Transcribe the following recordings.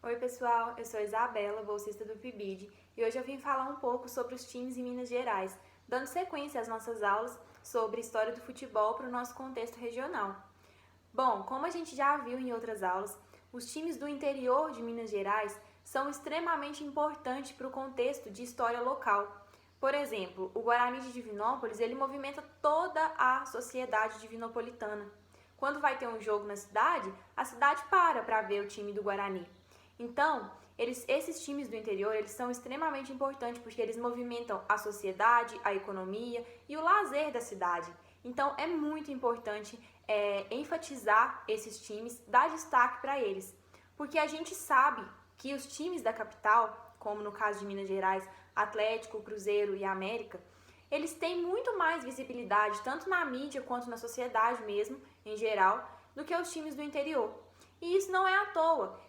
Oi pessoal, eu sou Isabela, bolsista do PIBID, e hoje eu vim falar um pouco sobre os times em Minas Gerais, dando sequência às nossas aulas sobre história do futebol para o nosso contexto regional. Bom, como a gente já viu em outras aulas, os times do interior de Minas Gerais são extremamente importantes para o contexto de história local. Por exemplo, o Guarani de Divinópolis, ele movimenta toda a sociedade divinopolitana. Quando vai ter um jogo na cidade, a cidade para ver o time do Guarani. Então, esses times do interior, eles são extremamente importantes porque eles movimentam a sociedade, a economia e o lazer da cidade. Então, é muito importante enfatizar esses times, dar destaque para eles, porque a gente sabe que os times da capital, como no caso de Minas Gerais, Atlético, Cruzeiro e América, eles têm muito mais visibilidade, tanto na mídia quanto na sociedade mesmo, em geral, do que os times do interior. E isso não é à toa.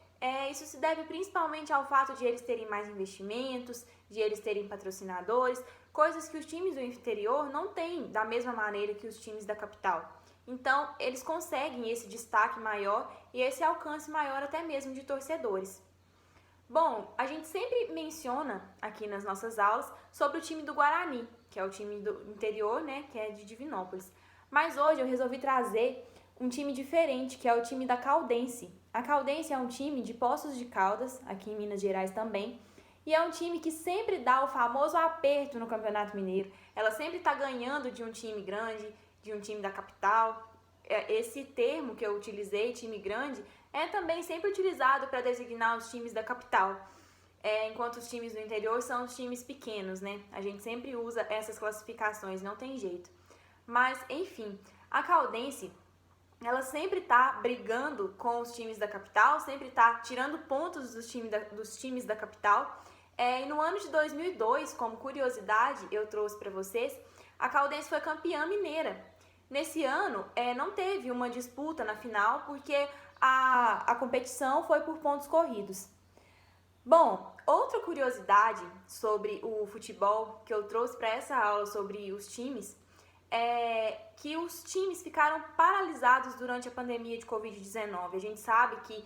Isso se deve principalmente ao fato de eles terem mais investimentos, de eles terem patrocinadores, coisas que os times do interior não têm da mesma maneira que os times da capital. Então, eles conseguem esse destaque maior e esse alcance maior até mesmo de torcedores. Bom, a gente sempre menciona aqui nas nossas aulas sobre o time do Guarani, que é o time do interior, né, que é de Divinópolis. Mas hoje eu resolvi trazer um time diferente, que é o time da Caldense. A Caldense é um time de Poços de Caldas, aqui em Minas Gerais também, e é um time que sempre dá o famoso aperto no Campeonato Mineiro. Ela sempre está ganhando de um time grande, de um time da capital. Esse termo que eu utilizei, time grande, é também sempre utilizado para designar os times da capital, enquanto os times do interior são os times pequenos, né? A gente sempre usa essas classificações, não tem jeito. Mas, enfim, a Caldense, ela sempre está brigando com os times da capital, sempre está tirando pontos dos times da capital. E no ano de 2002, como curiosidade, eu trouxe para vocês, a Caldense foi campeã mineira. Nesse ano, não teve uma disputa na final, porque a competição foi por pontos corridos. Bom, outra curiosidade sobre o futebol que eu trouxe para essa aula sobre os times é que os times ficaram paralisados durante a pandemia de Covid-19. A gente sabe que,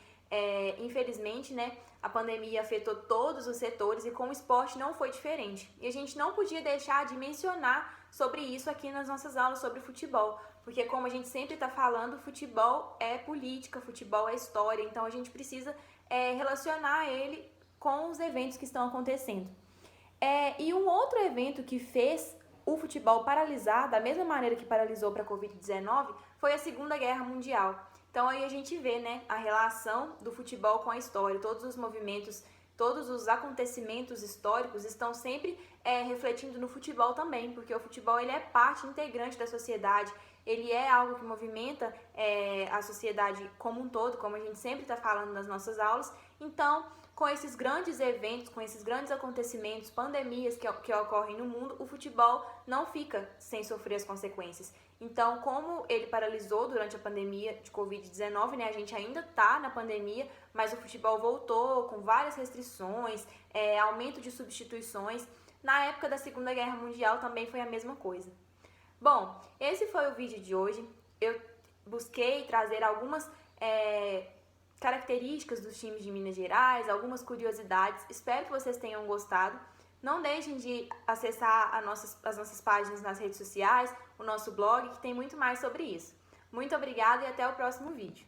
infelizmente, né, a pandemia afetou todos os setores e com o esporte não foi diferente. E a gente não podia deixar de mencionar sobre isso aqui nas nossas aulas sobre futebol, porque como a gente sempre está falando, futebol é política, futebol é história, então a gente precisa relacionar ele com os eventos que estão acontecendo. E um outro evento que fez o futebol paralisar, da mesma maneira que paralisou para a Covid-19, foi a Segunda Guerra Mundial. Então aí a gente vê, né, a relação do futebol com a história, todos os movimentos, todos os acontecimentos históricos estão sempre refletindo no futebol também, porque o futebol ele é parte integrante da sociedade, ele é algo que movimenta a sociedade como um todo, como a gente sempre está falando nas nossas aulas. Então, com esses grandes eventos, com esses grandes acontecimentos, pandemias que ocorrem no mundo, o futebol não fica sem sofrer as consequências. Então, como ele paralisou durante a pandemia de Covid-19, né, a gente ainda está na pandemia, mas o futebol voltou com várias restrições, aumento de substituições. Na época da Segunda Guerra Mundial também foi a mesma coisa. Bom, esse foi o vídeo de hoje. Eu busquei trazer algumas características dos times de Minas Gerais, algumas curiosidades. Espero que vocês tenham gostado. Não deixem de acessar as nossas páginas nas redes sociais, o nosso blog, que tem muito mais sobre isso. Muito obrigada e até o próximo vídeo.